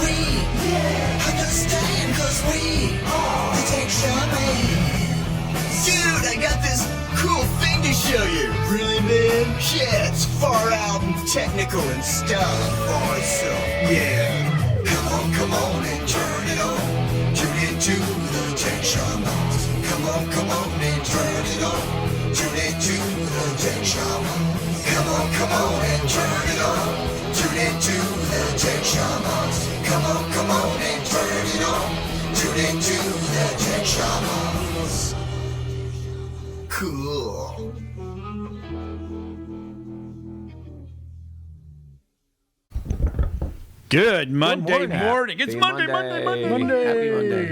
we understand, cause we are the Tech Shamans. Dude, I got this cool thing to show you. Really, man? Yeah, it's far out and technical and stuff. Awesome. Yeah. Come on and turn it on. Tune into the Tech Shamans. Come on and turn it on. Tune into the Tech Shamans. Come on and turn it on. Tune into the Tech Shamans. Come on and turn it on. Tune into the Tech Shamans. Cool. Good Monday morning. It's Happy Monday. Happy Monday.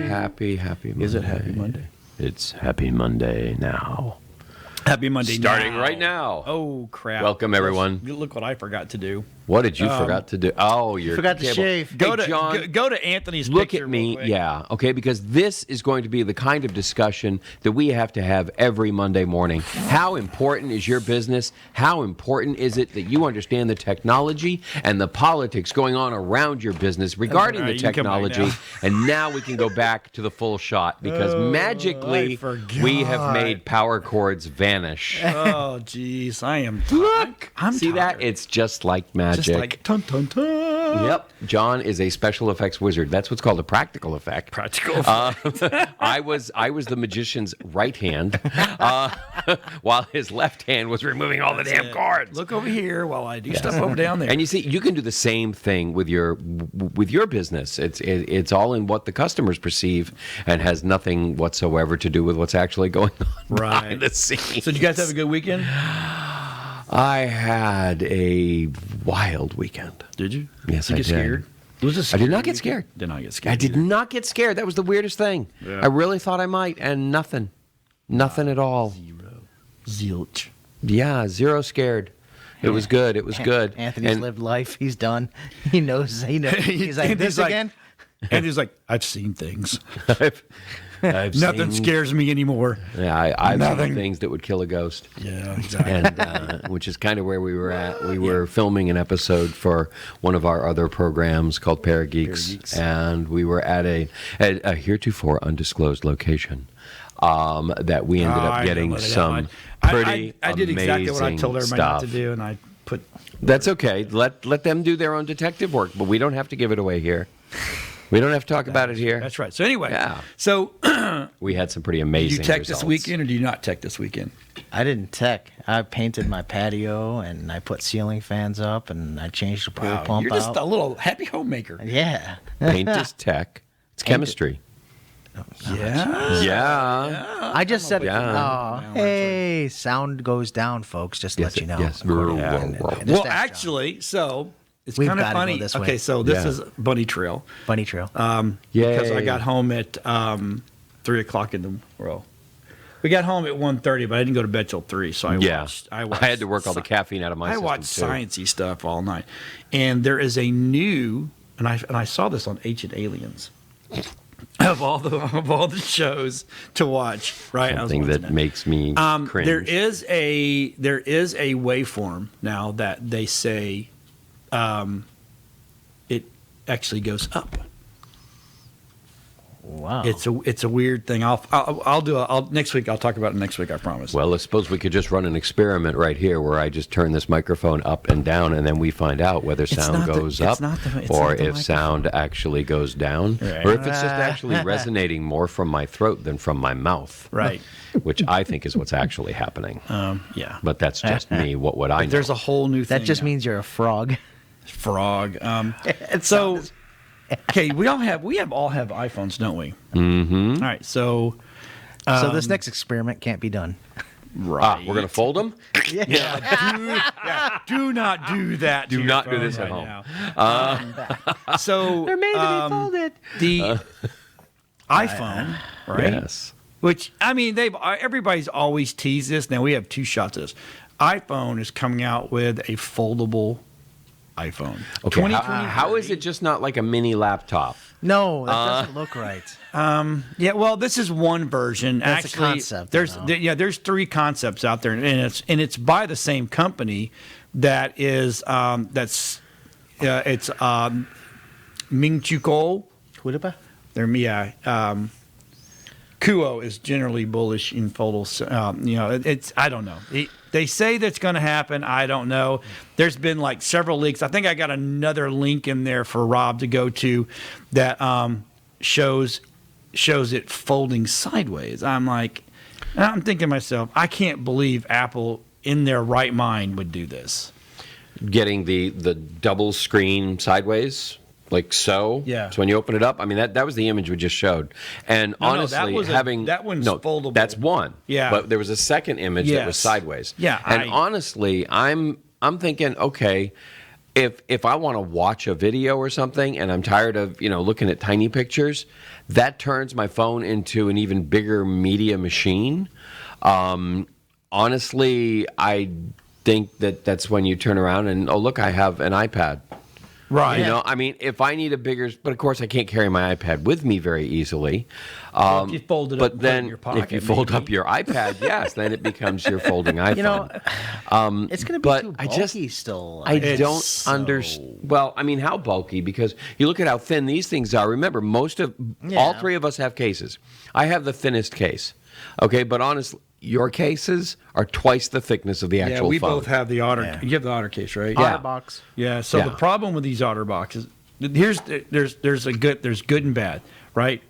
Happy Monday. Is it Happy Monday? It's Happy Monday now. Happy Monday Starting now. right now. Oh, crap. Welcome, everyone. Look what I forgot to do. What did you forgot to do? Oh, you Forgot to shave. Go Hey, John, go to Anthony's look picture at me. real quick. Yeah, okay, because this is going to be the kind of discussion that we have to have every Monday morning. How important is your business? How important is it that you understand the technology and the politics going on around your business regarding All right, the you can come right technology? now. And now we can go back to the full shot because magically I forgot. we have made power cords vanish. Oh, jeez. I am Look, I'm see that? tired. It's just like magic. Just like dun dun dun. Yep, John is a special effects wizard. That's what's called a practical effect. Practical effect. I was the magician's right hand, while his left hand was removing all the damn cards. Look over here while I do stuff over down there. And you see, you can do the same thing with your business. It's all in what the customers perceive and has nothing whatsoever to do with what's actually going on behind the scenes. So did you guys have a good weekend? I had a wild weekend. Did you? Yes, did you I get scared? Was this I did not get scared. Did not get scared. I did either. not get scared. That was the weirdest thing. Yeah. I really thought I might, and nothing at all. Zilch. Yeah, zero scared. It was good. It was good. Anthony's And lived life. He's done. He knows. He's like, And this he's like- again? And he's like, I've seen things. I've Nothing seen- scares me anymore. Yeah, I've Nothing. seen things that would kill a ghost. Yeah, exactly. And which is kind of where we were at. We were filming an episode for one of our other programs called Parageeks, and we were at a heretofore undisclosed location that we ended up getting some pretty I did exactly what I told everybody not to stuff. do, and I put. That's okay. Let them do their own detective work, but we don't have to give it away here. We don't have to talk about it here. That's right. So anyway, Yeah. So We had some pretty did amazing you tech results. this weekend or do you not tech this weekend? I didn't tech. I painted my patio and I put ceiling fans up and I changed the pool pump You're out. just a little happy homemaker. Yeah. Paint is tech. It's chemistry. Yeah. Yeah. I just said, Yeah. oh, hey, sound goes down, folks. Just to Yes, let you know. yes. According to- Yeah. and Well, just ask John. actually, so it's We've kind of gotta go funny. this way. Okay, so this Yeah. is Bunny Trail. Bunny Trail. Because I Yay. got home at 3 o'clock in the well. We got home at 1:30, but I didn't go to bed till 3. So I watched. I had to work all the caffeine out of my I system, watched too. sciencey stuff all night, and there is a new, and I saw this on Ancient Aliens. Of all the shows to watch, right? I was Something watching that makes me cringe. There is a waveform now that they say it actually goes up. Wow. It's a weird thing. I'll do next week. I'll talk about it next week. I promise. Well, I suppose we could just run an experiment right here where I just turn this microphone up and down, and then we find out whether sound not the- goes it's up not the- it's or not the if sound actually goes down, Right. or if it's just actually resonating more from my throat than from my mouth. Right. Which I think is what's actually happening. Yeah. But that's just me. What would I know? There's a whole new thing. that just now. means you're a frog. frog. So, okay, we all have iPhones, don't we? Mm-hmm. All right. So, So this next experiment can't be done. right. We're going to fold them? Do not do that. Do to your not do phone this at right home. now. So They're made to be folded. the iPhone, right? Yes. Which I mean, everybody's always teased this. Now we have two shots of this. iPhone is coming out with a foldable iPhone. Okay. 2023. How is it just not like a mini laptop? No, that doesn't look right. Yeah, well, this is one version. That's a Actually, concept, There's though. there's three concepts out there, and it's by the same company that is Ming Chu Ko. Huiba? Kuo is generally bullish in photos. It's I don't know. They say that's going to happen. I don't know. There's been like several leaks. I think I got another link in there for Rob to go to that shows it folding sideways. I'm thinking to myself, I can't believe Apple in their right mind would do this. Getting the double screen sideways. Like so. Yeah. So when you open it up, I mean that was the image we just showed. And honestly, that one's foldable. That's one. Yeah. But there was a second image that was sideways. Yeah. And honestly, I'm thinking, okay, if I want to watch a video or something and I'm tired of looking at tiny pictures, that turns my phone into an even bigger media machine. Honestly, I think that's when you turn around and look, I have an iPad. Right. I mean, if I need a bigger, but of course I can't carry my iPad with me very easily. If you fold it up but and put it in then your pocket, if you fold up your iPad, yes, then it becomes your folding iPhone. It's going to be too bulky still. I don't understand. Well, I mean, how bulky? Because you look at how thin these things are. Remember, all three of us have cases. I have the thinnest case. Okay, but honestly, your cases are twice the thickness of the actual phone. Yeah, we both have the Otter. Yeah. You have the Otter case, right? Yeah. OtterBox. Yeah. So the problem with these OtterBoxes, there's good and bad, right?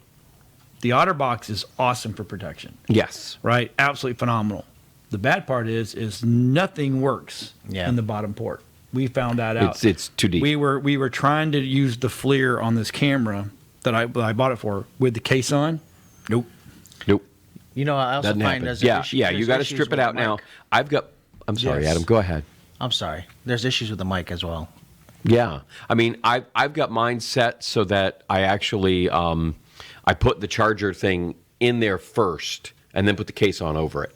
The OtterBox is awesome for protection. Yes. Right. Absolutely phenomenal. The bad part is nothing works in the bottom port. We found that out. It's too deep. We were trying to use the FLIR on this camera that I bought it for with the case on. Nope. I also find there's issues. Yeah, you got to strip it out now. I'm sorry, Adam, go ahead. I'm sorry. There's issues with the mic as well. Yeah. I mean, I've got mine set so that I actually I put the charger thing in there first and then put the case on over it.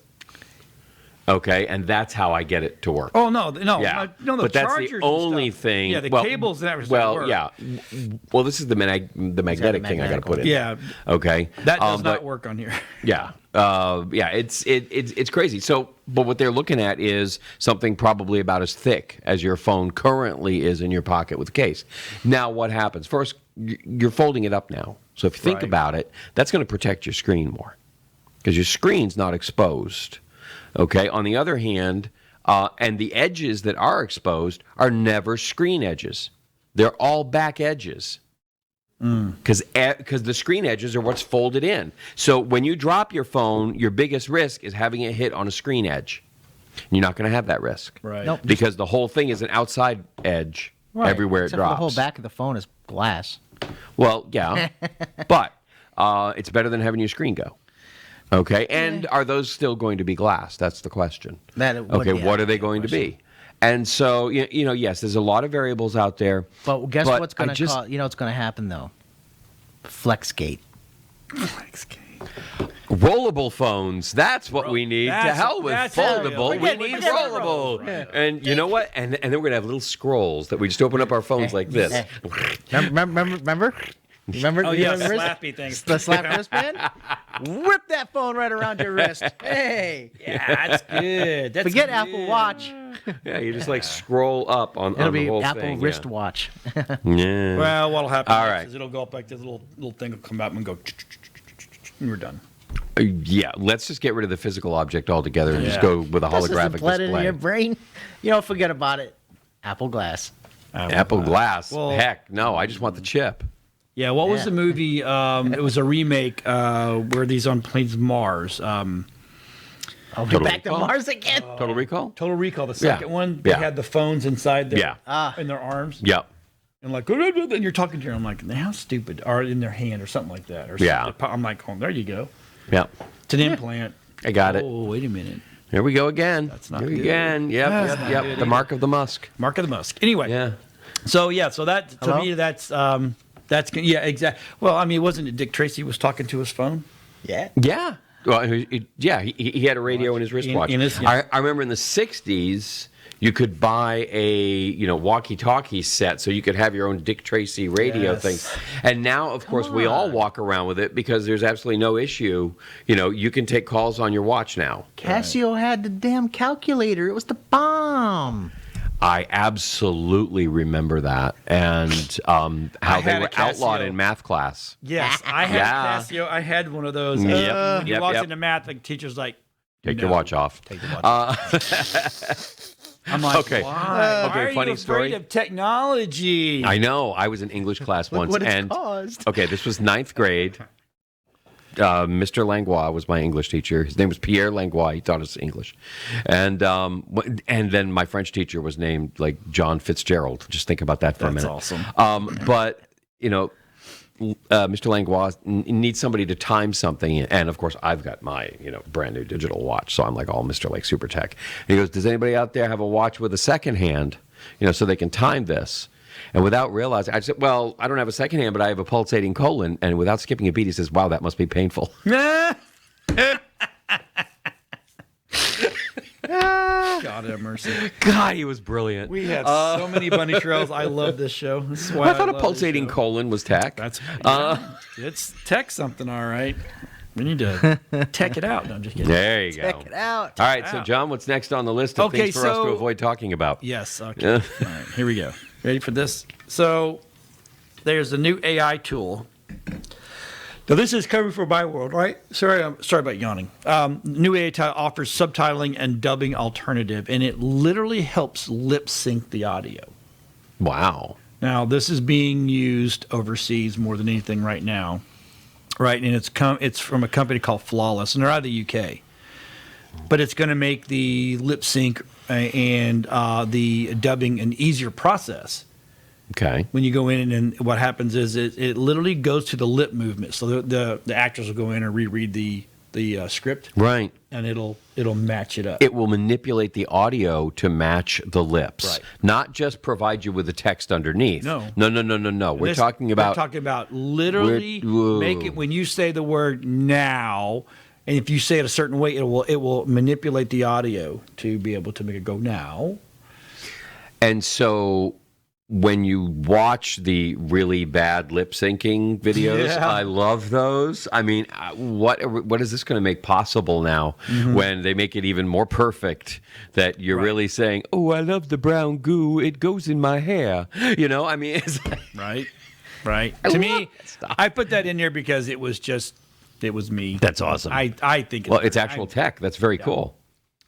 Okay, and that's how I get it to work. Oh no, Yeah. no, the but that's chargers the only thing. Yeah, the cables and everything. Well, yeah. Well, this is the magnetic thing I got to put in. Yeah. Okay. That does not work on here. Yeah. It's crazy. So, but what they're looking at is something probably about as thick as your phone currently is in your pocket with the case. Now, what happens? First, you're folding it up now. So if you think about it, that's going to protect your screen more because your screen's not exposed. Okay. On the other hand, and the edges that are exposed are never screen edges. They're all back edges. Because the screen edges are what's folded in. So when you drop your phone, your biggest risk is having it hit on a screen edge. You're not going to have that risk. Right. Nope. Because the whole thing is an outside edge everywhere Except it drops. for the whole back of the phone is glass. Well, yeah. But it's better than having your screen go. Okay. And are those still going to be glass? That's the question. What are they going to be? And so, yes, there's a lot of variables out there. But guess what's going to cause? What's going to happen, though? Flexgate. Rollable phones. That's what we need. To hell with foldable. We need rollable. Yeah. And you know what? And then we're going to have little scrolls that we just open up our phones like this. Remember? Oh, yeah, slappy things. The slap wristband? Whip that phone right around your wrist. Hey. Yeah, that's good. Forget Apple Watch. Yeah, you just scroll up on It'll the be whole Apple thing. wristwatch. Yeah. Well, what'll happen All right. is it'll go up like this little thing will come out and go, and we're done. Yeah, let's just get rid of the physical object altogether and just go with a This holographic is implanted display. in your brain. Forget about it. Apple Glass. Apple Glass. Well- Heck, no, I just want the chip. Yeah, what was the movie? It was a remake where these on planes Mars. Total Back to Recall? Mars again. Total Recall? Total Recall, the second one. They Yeah. had the phones inside their in their arms. Yep. And and you're talking to her. I'm like, how stupid? Or in their hand or something like that. Or Yeah. something. I'm like, oh, there you go. Yep. It's an implant. I got it. Oh, wait a minute. Here we go again. That's not Here good. again. That's not Yep. good The mark of the Musk. Mark of the Musk. Anyway. Yeah. So that to Hello? me that's exactly. Well, I mean, wasn't it Dick Tracy was talking to his phone? Yeah. Yeah. Well, he had a radio in his wristwatch. In his- I remember in the 60s, you could buy a walkie-talkie set so you could have your own Dick Tracy radio Yes. thing. And now, of course, we all walk around with it because there's absolutely no issue. You can take calls on your watch now. Casio had the damn calculator. It was the bomb. I absolutely remember that, and how they had were a Casio. outlawed in math class. Yes, I had Yeah. Casio. I had one of those. Yep, When you yep, walk yep. into math, the teacher's like, Take "No, your watch off. Take your watch off." I'm like, Okay. why? Okay, Why are funny you story. afraid of technology? I know. I was in English class once, what it's and caused. okay, this was 9th grade. Mr. Langlois was my English teacher. His name was Pierre Langlois. He taught us English, and then my French teacher was named like John Fitzgerald. Just think about that for a That's minute. awesome. But Mr. Langlois needs somebody to time something, and of course I've got my brand new digital watch, so I'm like all Mr. like super tech. And he goes, "Does anybody out there have a watch with a second hand, so they can time this?" And without realizing, I said, "Well, I don't have a second hand, but I have a pulsating colon." And without skipping a beat, he says, "Wow, that must be painful." God have mercy. God, he was brilliant. We have so many bunny trails. I love this show. This is why I thought a love pulsating this show. colon was tech. That's it's tech something, all right. We need to tech it out. No, I'm just kidding. There you go. Check it out. All right, so John, what's next on the list of Okay, things for us to so- avoid talking about? Yes. Okay. All right. Here we go. Ready for this? So there's a new AI tool. Now this is covered for my world, right? Sorry about yawning. New AI tool offers subtitling and dubbing alternative, and it literally helps lip sync the audio. Wow. Now this is being used overseas more than anything right now, right? And it's from a company called Flawless, and they're out of the UK. But it's going to make the lip sync and the dubbing an easier process. Okay. When you go in, and what happens is it literally goes to the lip movement. So the actors will go in and reread the script, Right. and it'll match it up. It will manipulate the audio to match the lips, Right. Not just provide you with the text underneath. No. No. We're talking about literally Whoa. make it when you say the word now, and if you say it a certain way, it will manipulate the audio to be able to make it go now. And so when you watch the really bad lip syncing videos, Yeah. I love those. I mean, what is this going to make possible now when they make it even more perfect that you're really saying, "Oh, I love the brown goo. It goes in my hair." I mean, it's like, Right. To me, I put that in there because it was me. That's awesome. I think. Well, it's actual tech. That's very cool.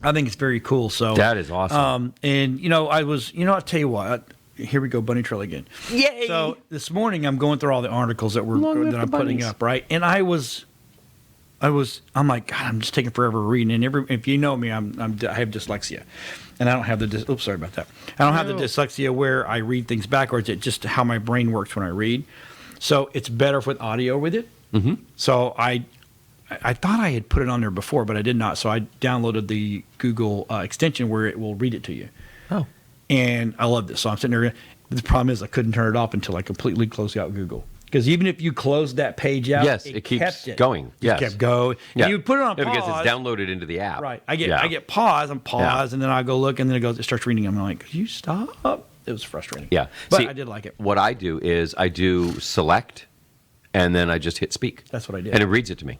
I think it's very cool. So That is awesome. And I'll tell you what. Here we go, bunny trail again. Yay! So this morning I'm going through all the articles that live I'm the putting bunnies. up, right? And I'm like, God, I'm just taking forever reading. And if you know me, I have dyslexia, and I don't have the. Oops, sorry about that. I don't have the dyslexia where I read things backwards. It's just how my brain works when I read. So it's better with audio with it. Mm-hmm. So I thought I had put it on there before, but I did not. So I downloaded the Google extension where it will read it to you. Oh. And I love this. So I'm sitting there. The problem is I couldn't turn it off until I completely closed out Google. Because even if you close that page out, Yes, it keeps kept it. going. It Yes. kept going. Yeah. And you put it on pause. Because it's downloaded into the app. Right. I get pause and pause, and then I go look, and then it starts reading. I'm like, could you stop? It was frustrating. Yeah. But See, I did like it. What I do is I do select, and then I just hit speak. That's what I did. And it reads it to me.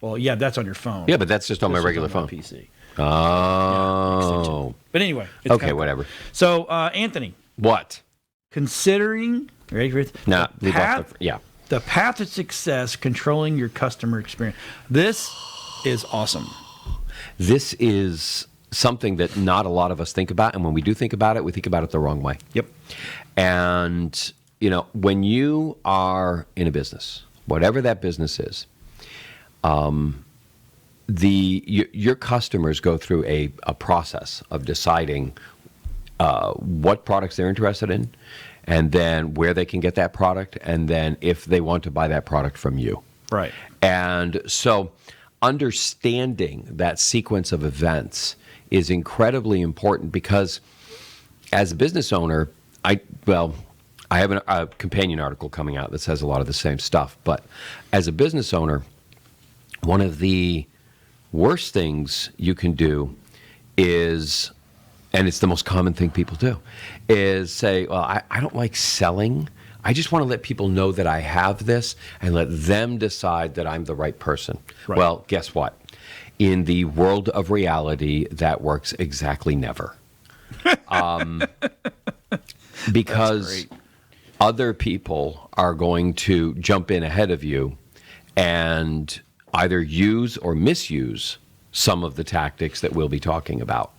Well, yeah, that's on your phone. Yeah, but that's just on my This is regular on phone. PC. Oh. But anyway. it's Okay, kinda cool. whatever. So, Anthony, What? considering ready for it? Nah, the leave off path, yeah. the path to success, controlling your customer experience. This is awesome. This is something that not a lot of us think about, and when we do think about it, we think about it the wrong way. Yep. And, when you are in a business, whatever that business is, your customers go through a process of deciding what products they're interested in, and then where they can get that product, and then if they want to buy that product from you. Right. And so understanding that sequence of events is incredibly important because as a business owner, I have a companion article coming out that says a lot of the same stuff. But as a business owner, one of the worst things you can do is, and it's the most common thing people do, is say, well, I don't like selling. I just want to let people know that I have this and let them decide that I'm the right person. Right. Well, guess what? In the world of reality, that works exactly never. because other people are going to jump in ahead of you and either use or misuse some of the tactics that we'll be talking about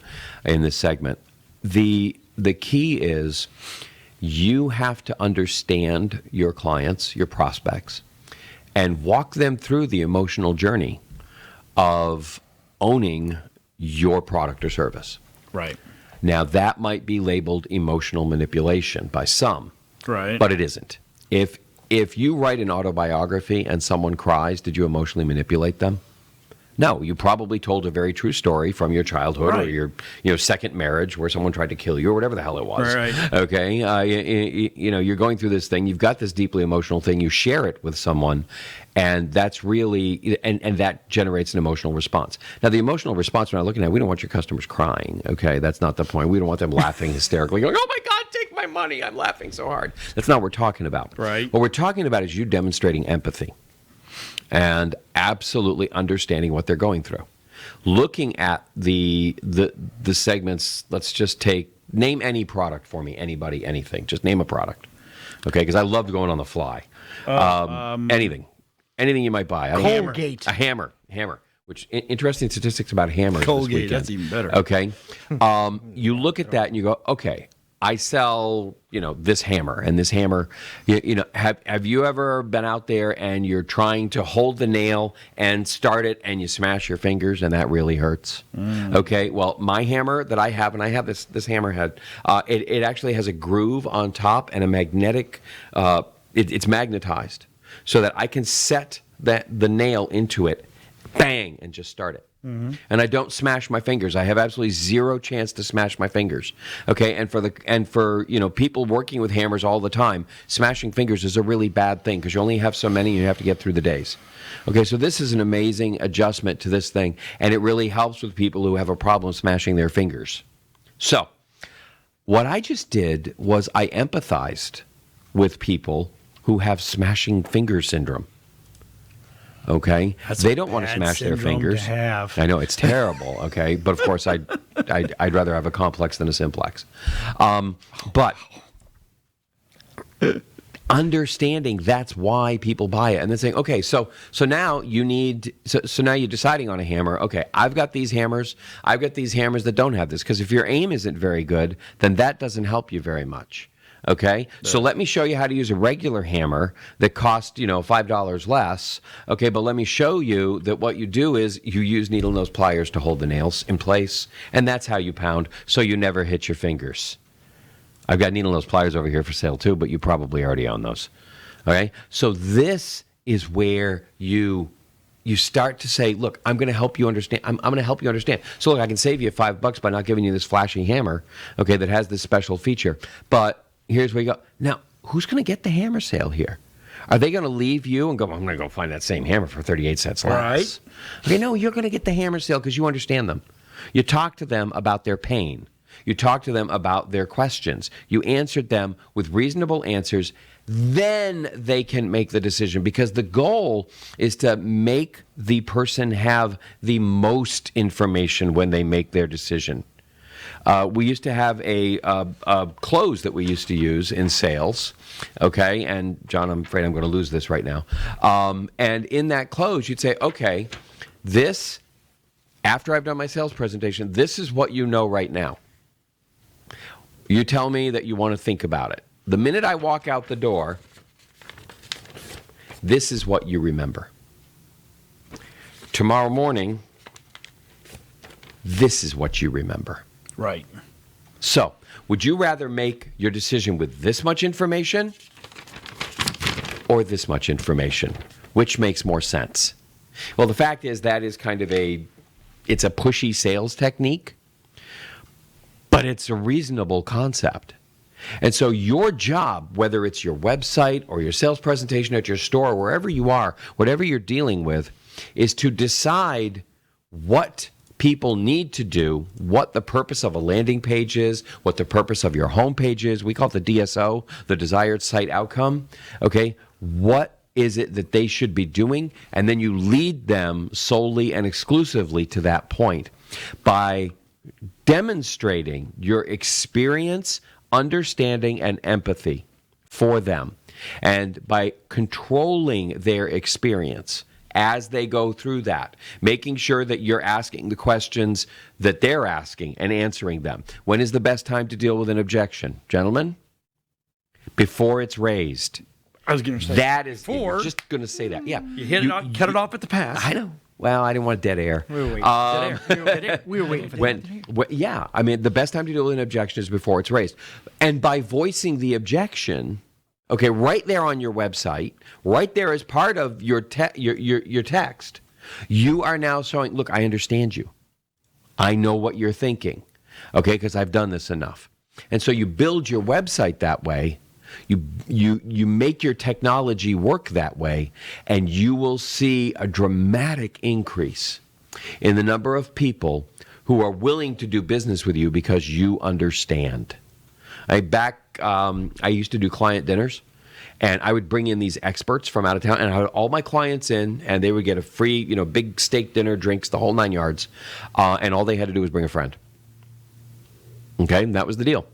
in this segment. The key is you have to understand your clients, your prospects, and walk them through the emotional journey of owning your product or service. Right. Now, that might be labeled emotional manipulation by some, Right. but it isn't. If you write an autobiography and someone cries, did you emotionally manipulate them? No, you probably told a very true story from your childhood or your second marriage where someone tried to kill you or whatever the hell it was. Right. Okay, you're going through this thing. You've got this deeply emotional thing. You share it with someone, and that's really and that generates an emotional response. Now, the emotional response we're not looking at. We don't want your customers crying. Okay, that's not the point. We don't want them laughing hysterically, going, "Oh my God, take my money! I'm laughing so hard." That's not what we're talking about. Right. What we're talking about is you demonstrating empathy and absolutely understanding what they're going through. Looking at the segments, let's just name any product for me, anybody, anything. Just name a product, okay? Because I love going on the fly. Anything you might buy. Colgate. A hammer. Which interesting statistics about hammers. Colgate, that's even better. Okay, you look at that and you go, okay. I sell, this hammer, and this hammer, have you ever been out there and you're trying to hold the nail and start it and you smash your fingers and that really hurts? Okay, well, my hammer that I have, and I have this hammerhead, it actually has a groove on top and a magnetic, it's magnetized so that I can set the nail into it, bang, and just start it. And I don't smash my fingers. I have absolutely zero chance to smash my fingers. Okay, and for people working with hammers all the time, smashing fingers is a really bad thing because you only have so many and you have to get through the days. Okay, so this is an amazing adjustment to this thing, and it really helps with people who have a problem smashing their fingers. So, what I just did was I empathized with people who have smashing finger syndrome. Okay, they don't want to smash their fingers. I know it's terrible. Okay, but of course I'd rather have a complex than a simplex. But understanding that's why people buy it, and then saying, okay, so now you need so now you're deciding on a hammer. Okay, I've got these hammers that don't have this, because if your aim isn't very good, then that doesn't help you very much. Okay, so let me show you how to use a regular hammer that costs, $5 less. Okay, but let me show you that what you do is you use needle nose pliers to hold the nails in place, and that's how you pound, so you never hit your fingers. I've got needle nose pliers over here for sale too, but you probably already own those. Okay, so this is where you start to say, look, I'm going to help you understand. I'm going to help you understand. So look, I can save you $5 by not giving you this flashy hammer, okay, that has this special feature, but here's where you go. Now, who's going to get the hammer sale here? Are they going to leave you and go, I'm going to go find that same hammer for 38 cents less? Right. Okay, no, you're going to get the hammer sale because you understand them. You talk to them about their pain. You talk to them about their questions. You answered them with reasonable answers. Then they can make the decision, because the goal is to make the person have the most information when they make their decision. We used to have a close that we used to use in sales, okay? And, John, I'm afraid I'm going to lose this right now. And in that close, you'd say, okay, this, after I've done my sales presentation, this is what you know right now. You tell me that you want to think about it. The minute I walk out the door, this is what you remember. Tomorrow morning, this is what you remember. Right. So, would you rather make your decision with this much information or this much information? Which makes more sense? Well, the fact is that is kind of it's a pushy sales technique, but it's a reasonable concept. And so your job, whether it's your website or your sales presentation at your store, wherever you are, whatever you're dealing with, is to decide what people need to do, what the purpose of a landing page is, what the purpose of your home page is. We call it the DSO, the desired site outcome. Okay, what is it that they should be doing? And then you lead them solely and exclusively to that point by demonstrating your experience, understanding and empathy for them. And by controlling their experience as they go through that, making sure that you're asking the questions that they're asking and answering them. When is the best time to deal with an objection? Gentlemen, before it's raised. I was going to say that is before. Just going to say that. Yeah. You hit it off, cut it off at the pass. I know. Well, I didn't want dead air. We were waiting. We were waiting for that. Yeah, I mean, the best time to deal with an objection is before it's raised. And by voicing the objection, okay, right there on your website, right there as part of your text, you are now showing, look, I understand you. I know what you're thinking, okay, because I've done this enough. And so you build your website that way. You make your technology work that way, and you will see a dramatic increase in the number of people who are willing to do business with you because you understand. I used to do client dinners, and I would bring in these experts from out of town, and I had all my clients in, and they would get a free, big steak dinner, drinks, the whole 9 yards, and all they had to do was bring a friend. Okay, and that was the deal.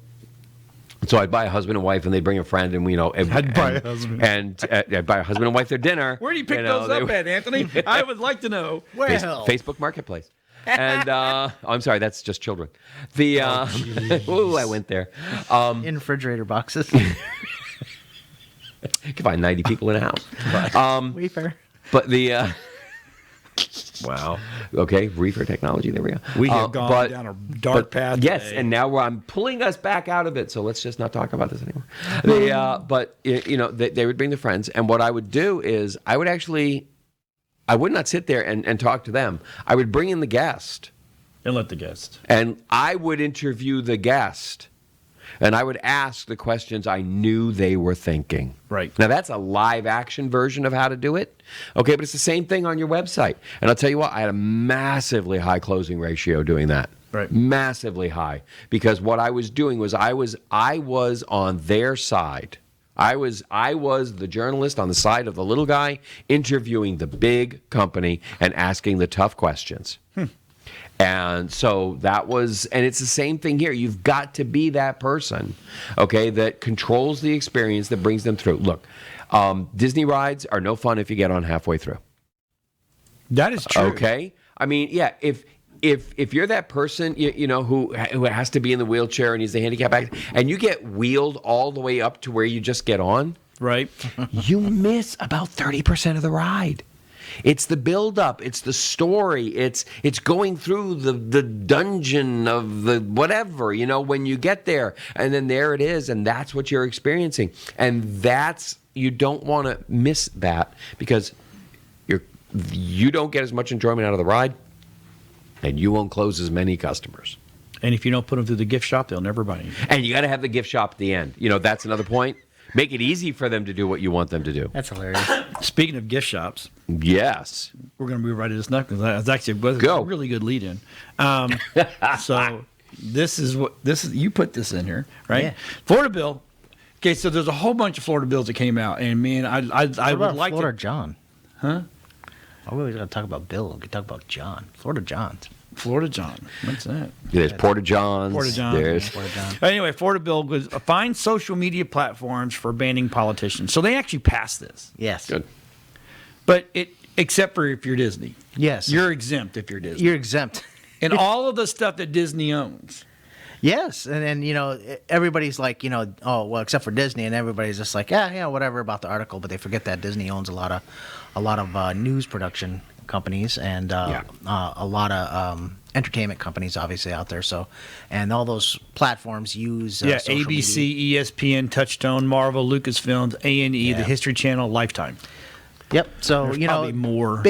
So I'd buy a husband and wife, and they'd bring a friend, and I'd buy a husband. And I'd buy a husband and wife their dinner. Where do you pick those up at, Anthony? I would like to know. Well, Facebook Marketplace. And I'm sorry, that's just children. Ooh, I went there. in refrigerator boxes. You can find 90 people in a house. Reefer. But wow. Okay, reefer technology. There we go. We have gone down a dark path. Yes, today. and now I'm pulling us back out of it. So let's just not talk about this anymore. But they would bring their friends, and what I would do is I would not sit there and talk to them. I would bring in the guest, and let the guest. and I would interview the guest. And I would ask the questions I knew they were thinking. Right. Now, that's a live action version of how to do it. Okay, but it's the same thing on your website. And I'll tell you what, I had a massively high closing ratio doing that. Right. Massively high. Because what I was doing was I was on their side. I was the journalist on the side of the little guy interviewing the big company and asking the tough questions. And so and it's the same thing here. You've got to be that person, okay, that controls the experience, that brings them through. Look, Disney rides are no fun if you get on halfway through. That is true. Okay? I mean, yeah, if you're that person, who has to be in the wheelchair and he's the handicap actor, and you get wheeled all the way up to where you just get on, right? You miss about 30% of the ride. It's the build-up. It's the story. It's going through the dungeon of the whatever, when you get there. And then there it is, and that's what you're experiencing. And you don't want to miss that because you don't get as much enjoyment out of the ride, and you won't close as many customers. And if you don't put them through the gift shop, they'll never buy anything. And you got to have the gift shop at the end. That's another point. Make it easy for them to do what you want them to do. That's hilarious. Speaking of gift shops, yes, we're going to move right to this next because that's actually a really good lead in. So this is you put this in here, right? Yeah. Florida bill. Okay, so there's a whole bunch of Florida bills that came out, and man, I would like Florida to. John. Huh? Oh, we always got to talk about Bill. We could talk about John. Florida Johns. Florida John. What's that? There's Porta Johns. Porta Johns. There's Anyway, Florida bill was fine social media platforms for banning politicians. So they actually passed this. Yes. Good. But except for if you're Disney. Yes. You're exempt if you're Disney. You're exempt. And all of the stuff that Disney owns. Yes, and then everybody's like, oh well, except for Disney, and everybody's just like, yeah, whatever about the article, but they forget that Disney owns a lot of news production companies and a lot of entertainment companies, obviously out there. So, and all those platforms use social ABC, media. ESPN, Touchstone, Marvel, Lucasfilms, A&E, the History Channel, Lifetime. Yep. So There's probably more.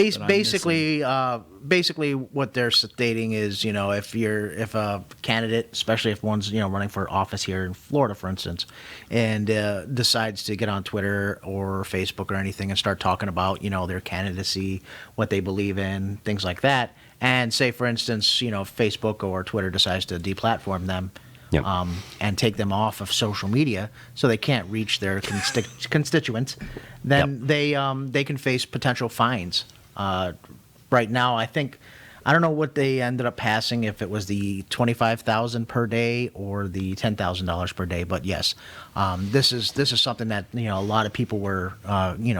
Basically, what they're stating is, if a candidate, especially if one's running for office here in Florida, for instance, and decides to get on Twitter or Facebook or anything and start talking about their candidacy, what they believe in, things like that, and say, for instance, Facebook or Twitter decides to deplatform them. Yep. And take them off of social media so they can't reach their constituents, then they can face potential fines. Right now, I think I don't know what they ended up passing, if it was the $25,000 per day or the $10,000 per day. But yes, this is something that a lot of people were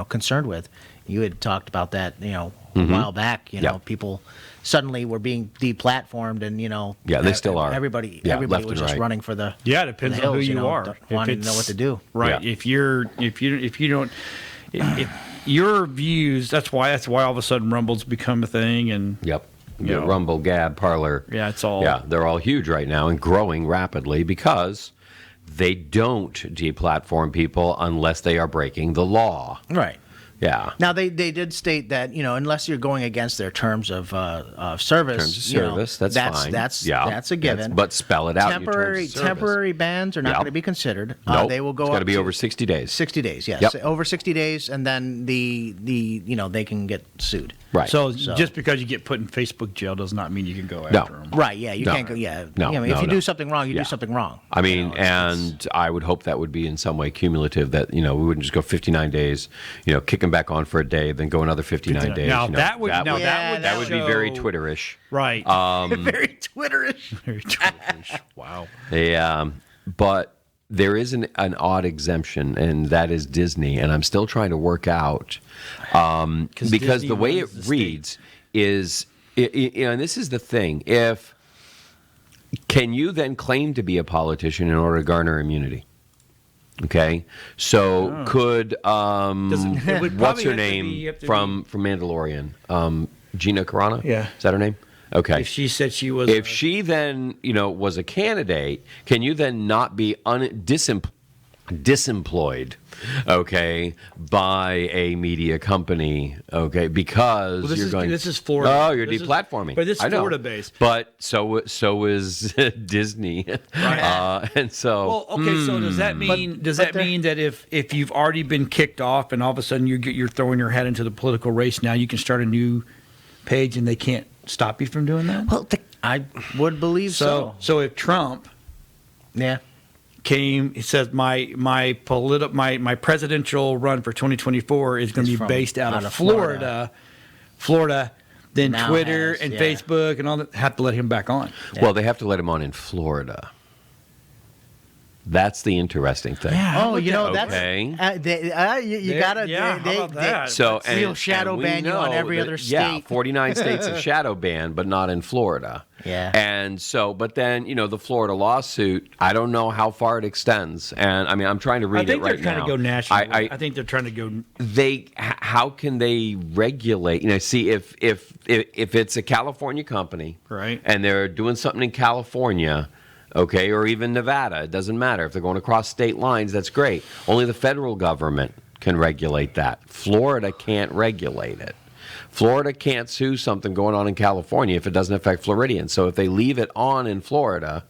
concerned with. You had talked about that a while back. People suddenly were being deplatformed, and they still are. Everybody left was and just right. running for the Yeah, it depends for the on who hills, you are. Wanting to know what to do. Right. Yeah. If you don't, if your views, that's why all of a sudden Rumble's become a thing, and Yep. You know. Rumble, Gab, Parler. Yeah, it's all. Yeah, they're all huge right now and growing rapidly because they don't deplatform people unless they are breaking the law. Right. Yeah. Now they did state that unless you're going against their terms of service, Terms of service, that's fine. That's a given. But spell it out. in your terms of service. Temporary bans are not Yep. going to be considered. Nope. They will go. It's got up to be over 60 days. 60 days, yes, Yep. over 60 days, and then the they can get sued. Right. So just because you get put in Facebook jail does not mean you can go after them. Right? Yeah, you No. can't go. Yeah, No, I mean, no, if you no. do something wrong, you Yeah. do something wrong. I mean, and I would hope that would be in some way cumulative, that, we wouldn't just go 59 days, kick them back on for a day, then go another 59 days. Now, you know. that would that would be very show- Twitterish. Right. Very Twitterish. Very Twitterish. Wow. But there is an odd exemption, and that is Disney, and I'm still trying to work out because Disney the way it runs the reads is, and this is the thing: can you then claim to be a politician in order to garner immunity? Okay, so could it would what's probably her have to name be- have to from Mandalorian? Gina Carano? Yeah. Is that her name? Okay. If she said she was, If she then, was a candidate, can you then not be disemployed, okay, by a media company, okay, because this you're is- going. this is Florida. Oh, you're This is- deplatforming. but this is I know. Florida-based. But so is Disney, and so. well, okay. So does that mean that if you've already been kicked off and all of a sudden you're throwing your head into the political race, now you can start a new page and they can't stop you from doing that? Well, I would believe so. So if Trump Yeah. he says my presidential run for 2024 is going to Is be from based out out of of Florida, then Now Twitter has, and yeah. Facebook and all that have to let him back on. Well, they have to let him on in Florida. That's the interesting thing. Oh, that's Okay. you There- gotta. yeah, how about that? So We'll shadow we ban you on know every that- other Yeah, state. 49 states have shadow banned, but not in Florida. Yeah. And so, but then the Florida lawsuit, I don't know how far it extends. And I mean, I'm trying to read I think it right they're trying now. to go national. I think they're trying to go. how can they regulate? See if it's a California company, Right. and they're doing something in California. Okay, or even Nevada. It doesn't matter. If they're going across state lines, that's great. Only the federal government can regulate that. Florida can't regulate it. Florida can't sue something going on in California if it doesn't affect Floridians. So if they leave it on in Florida,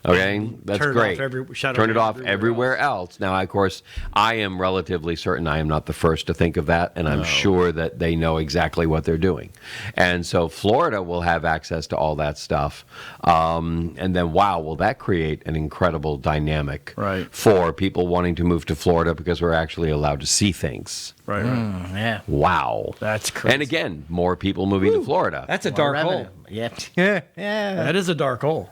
okay, that's Turn it great. off shadow Turn it ban off everywhere else. Now, of course, I am relatively certain I am not the first to think of that, and I'm sure that they know exactly what they're doing. And so Florida will have access to all that stuff. And then, wow, will that create an incredible dynamic Right. for people wanting to move to Florida because we're actually allowed to see things. Right. Yeah. Wow. That's crazy. And again, more people moving to Florida. That's a dark Revenue. hole. Yeah. Yeah. That is a dark hole.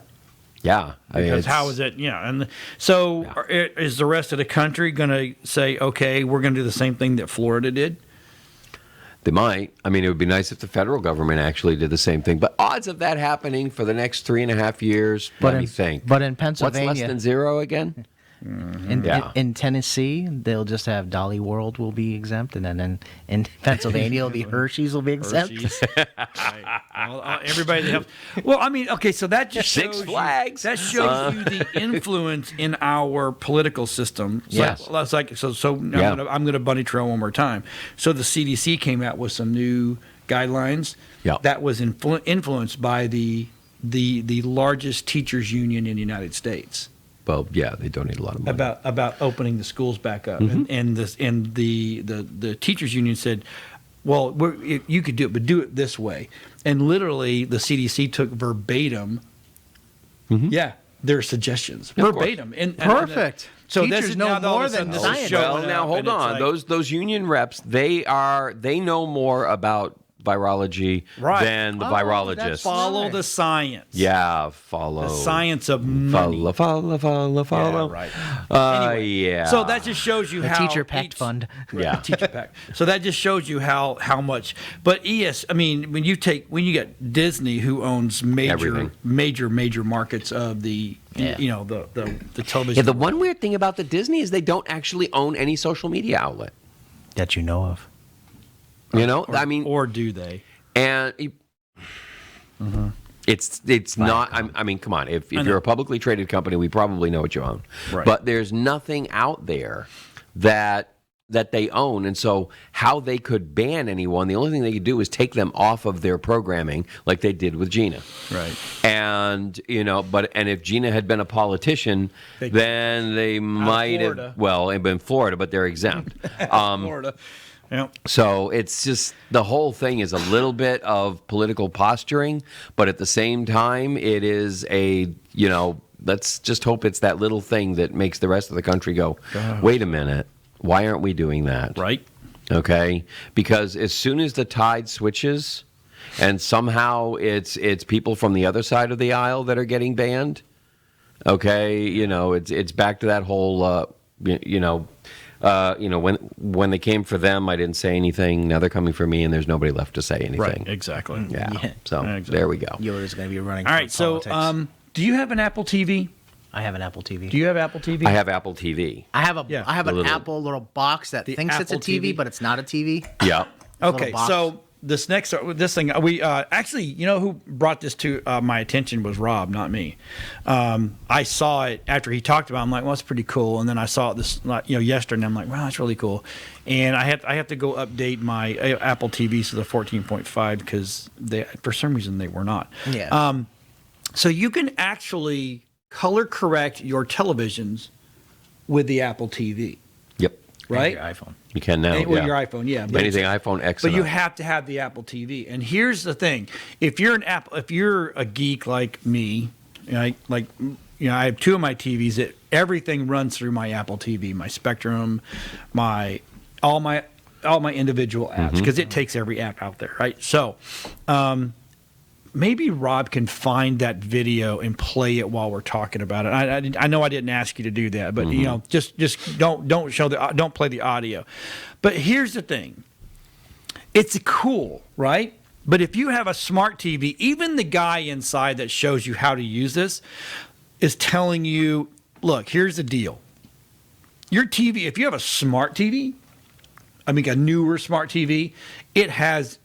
Yeah. I mean, Because it's- how is it? And so is the rest of the country going to say, okay, we're going to do the same thing that Florida did? They might. I mean, it would be nice if the federal government actually did the same thing. But odds of that happening for the next 3.5 years, let me think. But in What's Pennsylvania, less than zero again? in Tennessee, they'll just have Dolly World will be exempt, and then in Pennsylvania, it'll be Hershey's will be exempt. Hershey's. Right. Everybody that helps. Well, I mean, okay, so that just Six shows Flags. That shows you the influence in our political system. Yes. I'm going to bunny trail one more time. So the CDC came out with some new guidelines. Yeah. That was influenced by the largest teachers union in the United States. Well, yeah, they donate a lot of money. About opening the schools back up, Mm-hmm. and the teachers union said, well, you could do it, but do it this way. And literally, the CDC took verbatim, their suggestions verbatim. And Perfect. so Teachers this is know now all more of a sudden than this is science. showing Well, now up, hold and it's on. like- Those union reps, they know more about virology Right. than the Oh, that's virologist. Follow Nice. the science. Yeah, follow. The science of money. Follow. Yeah, right. Anyway, Yeah. So that just shows you The how teacher pact fund. Yeah. teacher pack. So that just shows you how much. But I mean, when you get Disney, who owns Everything. major markets of the the television. Yeah, the one weird thing about the Disney is they don't actually own any social media outlet. That you know of. You know, I mean, or do they? and it's not. I mean, come on. If you're a publicly traded company, we probably know what you own. Right. But there's nothing out there that they own, and so how they could ban anyone, the only thing they could do is take them off of their programming, like they did with Gina. Right. And and if Gina had been a politician, then they might Florida. have. Well, in Florida, but they're exempt. Florida. Yeah. So it's just the whole thing is a little bit of political posturing, but at the same time, it is let's just hope it's that little thing that makes the rest of the country go, wait a minute, why aren't we doing that? Right. Okay? Because as soon as the tide switches and somehow it's people from the other side of the aisle that are getting banned, okay, it's back to that whole, when they came for them, I didn't say anything. Now they're coming for me, and there's nobody left to say anything. Right. Exactly. Yeah. Yeah. So Exactly. there we go. Yours is going to be running. All for right. So, politics. do you have an Apple TV? I have an Apple TV. Do you have Apple TV? I have Apple TV. I have Yeah. I have The an little- Apple little box that thinks it's a Apple TV, TV. but it's not a TV. Yeah. Okay, little box. so this thing we actually, who brought this to my attention was Rob, not me. I saw it after he talked about it. I'm like, well, it's pretty cool. And then I saw it yesterday, and I'm like, wow, that's really cool. And I have to go update my Apple TVs to the 14.5 because for some reason they were not. Yeah. So you can actually color correct your televisions with the Apple TV, Yep. right? Your iPhone. You can now. Well, yeah. your iPhone, yeah. But Anything iPhone X. But and you up. have to have the Apple TV. And here's the thing: if you're a geek like me, I have two of my TVs that everything runs through my Apple TV, my Spectrum, all my individual apps, because it takes every app out there, right? So, maybe Rob can find that video and play it while we're talking about it. I know I didn't ask you to do that, but just don't play the audio. But here's the thing: it's cool, right? But if you have a smart TV, even the guy inside that shows you how to use this is telling you, look, here's the deal. Your TV, if you have a smart TV, a newer smart TV, it has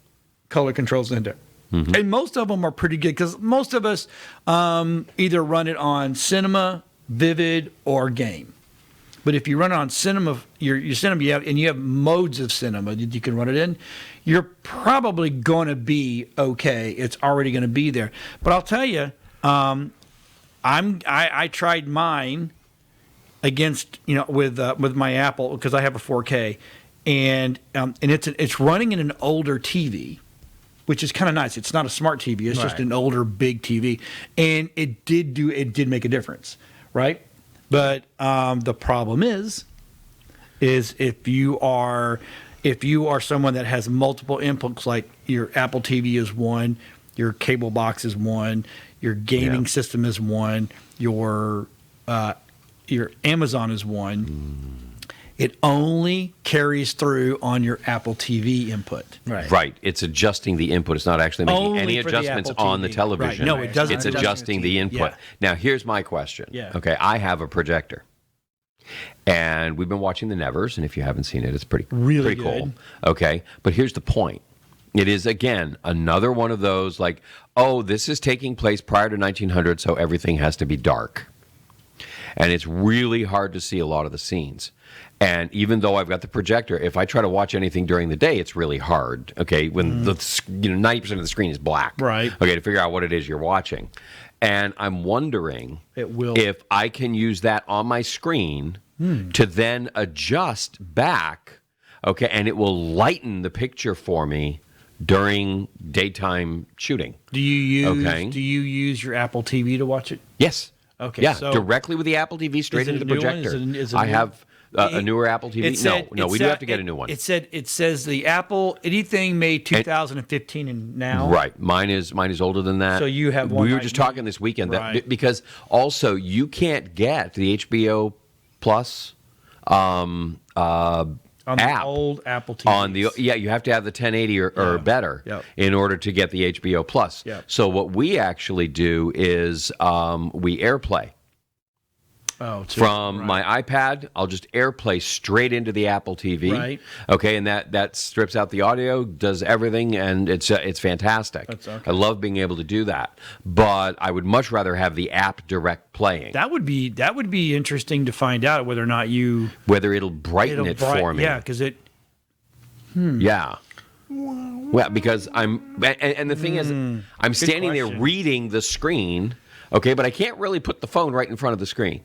color controls in there. And most of them are pretty good because most of us either run it on Cinema, Vivid, or Game. But if you run it on Cinema, your Cinema, you have modes of Cinema that you can run it in, you're probably going to be okay. It's already going to be there. But I'll tell you, I tried mine against with my Apple because I have a 4K, and it's running in an older TV, which is kind of nice. It's not a smart TV. It's just Right. an older big TV, and it did make a difference, right? But the problem is if you are someone that has multiple inputs, like your Apple TV is one, your cable box is one, your gaming system is one, your Amazon is one. It only carries through on your Apple TV input. Right. It's adjusting the input. It's not actually making Only any for the adjustments Apple on the TV. television. Right. No, it doesn't. It's It's adjusting the input. Yeah. Now, here's my question. Yeah. Okay, I have a projector. And we've been watching The Nevers, and if you haven't seen it, it's pretty Really cool. good. Okay, but here's the point. It is, again, another one of those like, oh, this is taking place prior to 1900, so everything has to be dark. And it's really hard to see a lot of the scenes. And even though I've got the projector, if I try to watch anything during the day, it's really hard. Okay, when 90% of the screen is black. Right. Okay, to figure out what it is you're watching. And I'm wondering if I can use that on my screen to then adjust back, okay, and it will lighten the picture for me during daytime shooting. Do you use your Apple TV to watch it? Yes. Okay, Yeah, so directly with the Apple TV straight is it into a the new one? projector. Is it I new? have A newer Apple TV? No, we do have to get a new one. It says the Apple anything made 2015 and now. Right. Mine is older than that. So you have one. We were just talking this weekend Right. because also you can't get the HBO Plus on the app old Apple TVs. you have to have the 1080 or better Yep. in order to get the HBO Plus. Yep. So what we actually do is we AirPlay. From my iPad, I'll just AirPlay straight into the Apple TV. Right. Okay, and that strips out the audio, does everything, and it's fantastic. That's okay. I love being able to do that. But I would much rather have the app direct playing. That would be interesting to find out whether or not whether it'll brighten it for me. Yeah, because it. Yeah. Well, because and the thing is, I'm standing there reading the screen, okay, but I can't really put the phone right in front of the screen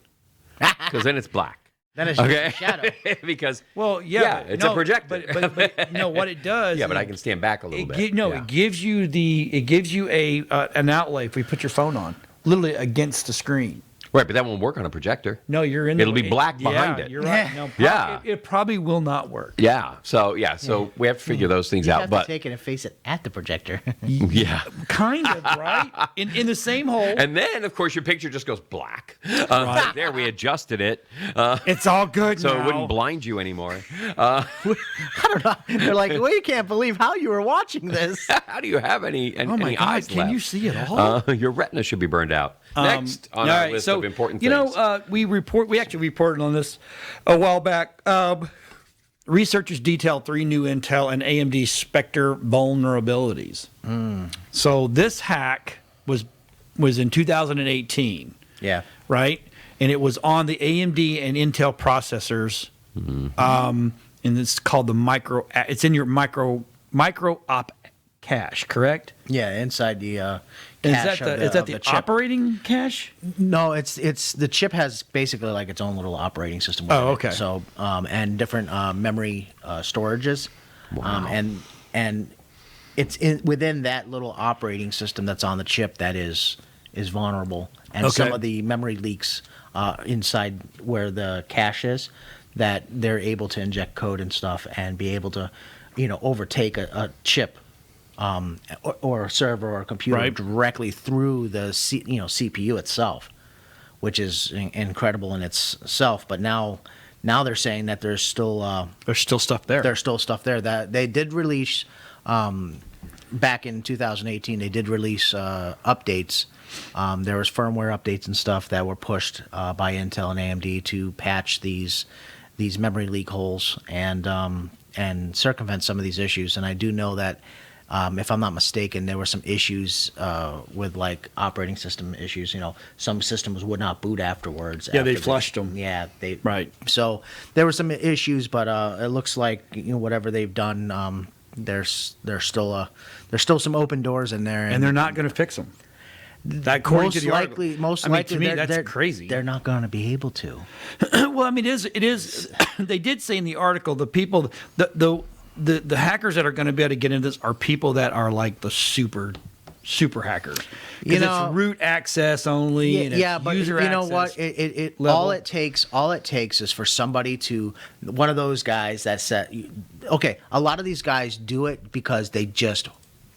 because then it's black. Then it's just a shadow. Because it's a projector. But no, what it does. Yeah, but I can stand back a little bit. It gives you an outlay if we put your phone on, literally against the screen. Right, but that won't work on a projector. No, you're in. It'll be black behind it. You're right. No, it probably will not work. Yeah. So we have to figure those things out. You have But to take it and face it at the projector. yeah, kind of right in the same hole. And then of course your picture just goes black. Right there, we adjusted it. It's all good so now. it wouldn't blind you anymore. I don't know. They're like, well, you can't believe how you were watching this. How do you have any Oh my God, eyes can left? you see it all? Your retina should be burned out. Next on our list of important things. We actually reported on this a while back. Researchers detailed 3 new Intel and AMD Spectre vulnerabilities. So this hack was in 2018. Yeah. Right? And it was on the AMD and Intel processors. And it's called the it's in your micro op cache, correct? Yeah, inside the Is cache that the chip. operating cache? No, it's the chip has basically like its own little operating system. Oh, within it. okay. So and different memory storages, and it's within that little operating system that's on the chip that is vulnerable, and some of the memory leaks inside where the cache is, that they're able to inject code and stuff and be able to, overtake a chip. Or a server or a computer directly through the CPU itself, which is incredible in itself. But now they're saying that there's still stuff there. There's still stuff there that they did release back in 2018. They did release updates. There was firmware updates and stuff that were pushed by Intel and AMD to patch these memory leak holes and circumvent some of these issues. And I do know that. If I'm not mistaken, there were some issues with like operating system issues. Some systems would not boot afterwards. Yeah, they flushed them. Yeah, Right. So there were some issues, but it looks like whatever they've done, there's still some open doors in there, And they're not going to fix them. According to the article. Most likely, to me, that's crazy. They're not going to be able to. Well, I mean, it is. They did say in the article the people the hackers that are going to be able to get into this are people that are like the super hackers. Because it's root access only. And it's but user you know access what? All it takes is for somebody to, one of those guys that said, okay, a lot of these guys do it because they just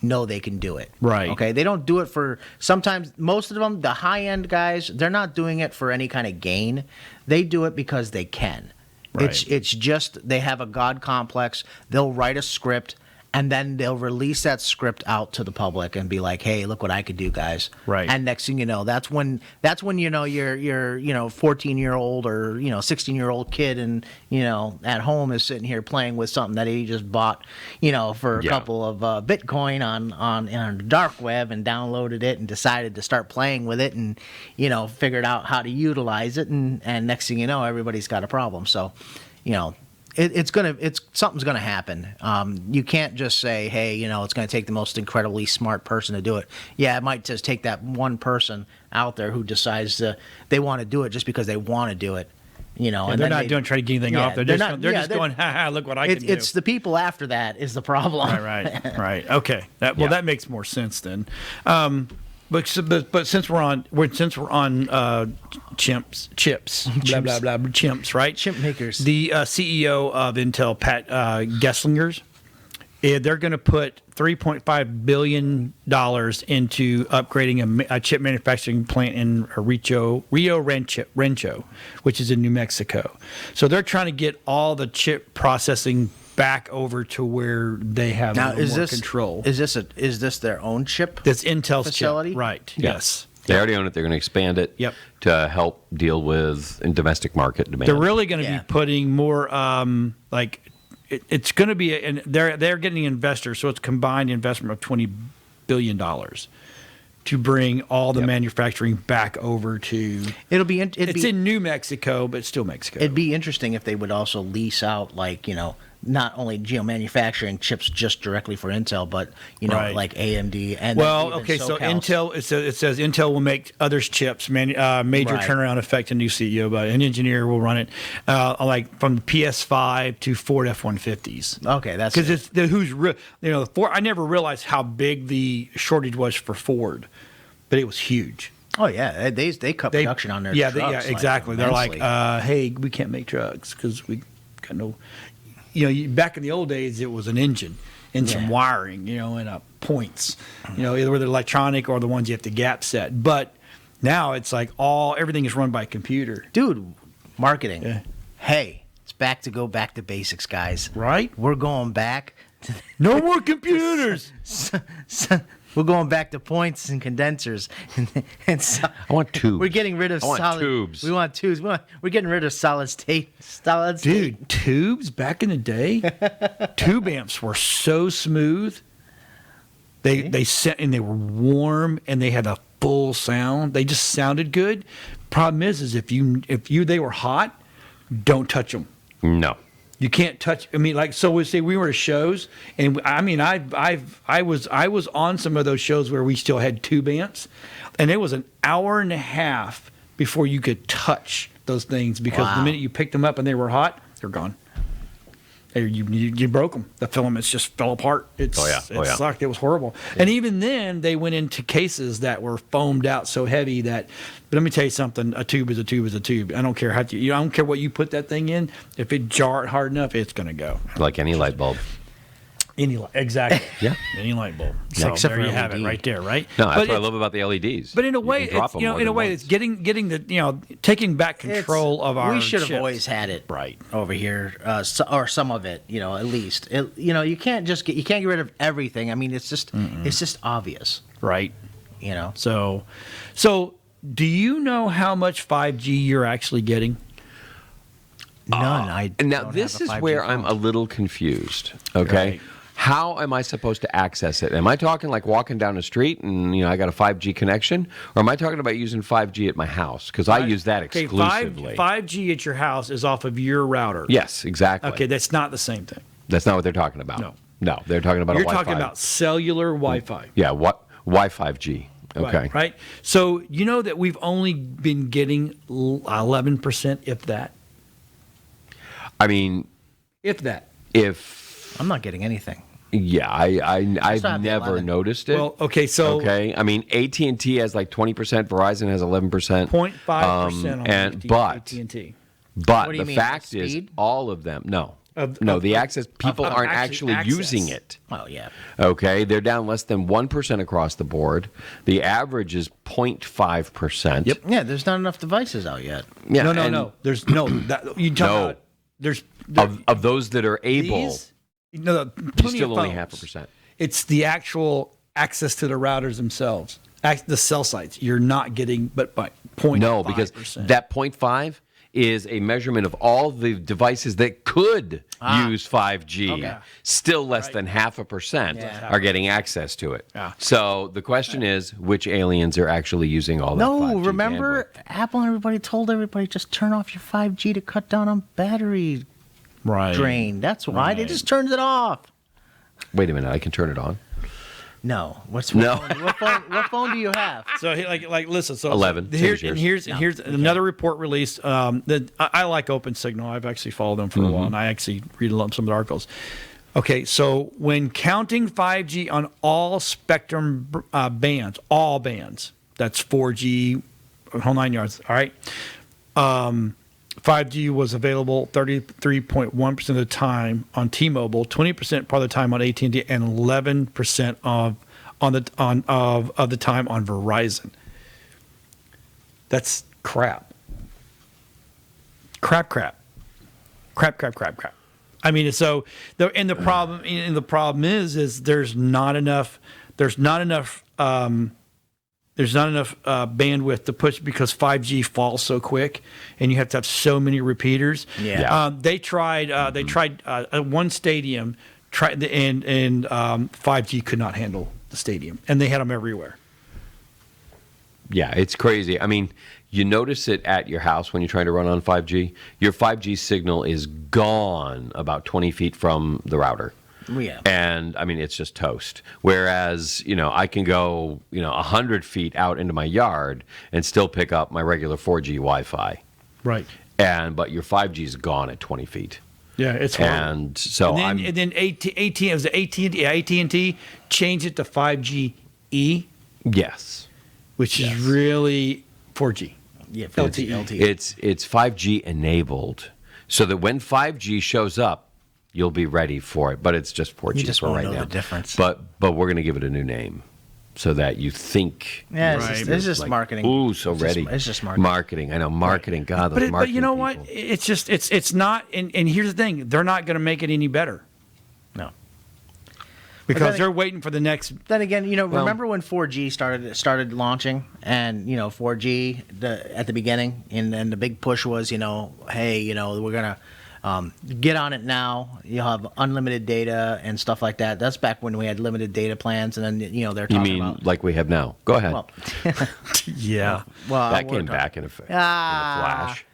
know they can do it. Right. Okay. They don't do it for, sometimes most of them, the high end guys, they're not doing it for any kind of gain. They do it because they can. Right. It's just they have a God complex. They'll write a script and then they'll release that script out to the public and be like, "Hey, look what I could do, guys!" Right. And next thing you know, that's when your 14-year-old or 16-year-old kid and at home is sitting here playing with something that he just bought for a couple of Bitcoin on the dark web and downloaded it and decided to start playing with it and figured out how to utilize it and next thing you know, everybody's got a problem. So something's gonna happen. You can't just say, hey, it's gonna take the most incredibly smart person to do it. Yeah, it might just take that one person out there who decides they want to do it just because they want to do it. and they're not trying to get anything off. They're just going, ha, look what I can do. It's the people after that is the problem. Right. Okay. That makes more sense then. but since we're on chips, blah blah blah, chimps, right? Chimp makers. The CEO of Intel, Pat Gesslingers, they're going to put $3.5 billion into upgrading a chip manufacturing plant in Rio Rancho, which is in New Mexico. So they're trying to get all the chip processing back over to where they have more control. Is this their own chip? That's Intel's facility? chip, right? Yeah. Yes. They already own it. They're going to expand it to help deal with domestic market demand. They're really going to be putting more it's going to be, and they're getting investors, so it's combined investment of $20 billion to bring all the manufacturing back over to. It's in New Mexico, but still Mexico. It'd be interesting if they would also lease out, not only manufacturing chips just directly for Intel, but like AMD and so Intel. It says Intel will make others chips. Major turnaround effect. A new CEO, but an engineer will run it, like from the PS5 to Ford F-150s. Okay, that's because it's the Ford. I never realized how big the shortage was for Ford, but it was huge. Oh yeah, they cut production on their trucks. Yeah, exactly. They're like, hey, we can't make trucks because we got no. Back in the old days, it was an engine and some wiring, and points, either with electronic or the ones you have to gap set. But now it's like everything is run by computer. Dude, marketing. Yeah. Hey, it's back to basics, guys. Right? We're going back. No more computers. We're going back to points and condensers. And I want tubes. We're getting rid of tubes. We want tubes. We're getting rid of solid state. Dude, tubes back in the day, tube amps were so smooth. They set and they were warm and they had a full sound. They just sounded good. Problem is if they were hot, don't touch them. No. You can't touch. I mean, we say we were at shows, and I mean, I was on some of those shows where we still had tube amps, and it was an hour and a half before you could touch those things because the minute you picked them up and they were hot, they're gone. You broke them. The filaments just fell apart. It sucked. It was horrible. Yeah. And even then, they went into cases that were foamed out so heavy that. But let me tell you something. A tube is a tube is a tube. I don't care I don't care what you put that thing in. If it jar it hard enough, it's going to go. Like any light bulb. Exactly. Yeah. Any light bulb. So there you have it right there, right? No, that's what I love about the LEDs. But in a way, it's getting the taking back control of our. We should have always had it right over here, or some of it. At least you can't get rid of everything. I mean, it's just obvious, right? So do you know how much 5G you're actually getting? None. Now this is where I'm a little confused. Okay. Right. How am I supposed to access it? Am I talking like walking down the street and I got a 5G connection, or am I talking about using 5G at my house? Because I use that exclusively. 5G at your house is off of your router. Yes, exactly. Okay, that's not the same thing. That's not what they're talking about. No, they're talking about You're talking about cellular Wi-Fi. Yeah, Wi-5G. Okay. Right. So you know that we've only been getting 11%, if that. I mean, if that. I'm not getting anything. Yeah, I've never noticed it. Well, okay. I mean, AT&T has like 20%. Verizon has 11%. 0.5% on AT&T. But the fact is, all of them the access people aren't actually using it. Oh yeah. Okay, they're down less than 1% across the board. The average is 0.5%. Yep. Yeah, there's not enough devices out yet. Yeah. No. There's no. You talk about there's of those that are able. Still only 0.5%. It's the actual access to the routers themselves, the cell sites. You're not getting, but by 0.5%. No, because that 0.5 is a measurement of all the devices that could use 5G. Okay. Still less than 0.5% are getting access to it. Yeah. So the question is, which aliens are actually using all that 5G? No, remember Apple and everybody told everybody just turn off your 5G to cut down on battery drain. That's why they just turned it off. Wait a minute, I can turn it on. No. What phone do you have? So listen. So 11. Here's another report released. That I like Open Signal. I've actually followed them for a while, and I actually read some of the articles. Okay, so when counting 5G on all spectrum bands, all bands, that's 4G, whole 9 yards, all right? 5G was available 33.1% of the time on T-Mobile, 20% part of the time on AT&T, and 11% of the time on Verizon. That's crap. Crap. I mean, so the problem is there's not enough bandwidth to push because 5G falls so quick, and you have to have so many repeaters. Yeah. They tried one stadium and 5G could not handle the stadium, and they had them everywhere. Yeah, it's crazy. I mean, you notice it at your house when you're trying to run on 5G. Your 5G signal is gone about 20 feet from the router. Yeah. And, I mean, it's just toast. Whereas, I can go, 100 feet out into my yard and still pick up my regular 4G Wi-Fi. Right. But your 5G is gone at 20 feet. Yeah, it's horrible. And so AT&T changed it to 5G-E. Yes. Which is really 4G. Yeah, LTE. It's 5G enabled, so that when 5G shows up, you'll be ready for it. But it's just 4G You just for won't right know now. the difference. But we're going to give it a new name, so that you think. Yeah, Right. it's just marketing. Ooh, so ready. It's just marketing. Marketing. I know marketing. God, those But marketing you know people. what? It's just it's not. And here's the thing: they're not going to make it any better No. because then- they're waiting for the next. Then again, remember when 4G started launching, and 4G at the beginning, and then the big push was, hey, we're gonna get on it now. You'll have unlimited data and stuff like that. That's back when we had limited data plans, and then they're You talking mean about. like we have now? Go ahead. Well, Yeah. that we're came talking- back in a flash.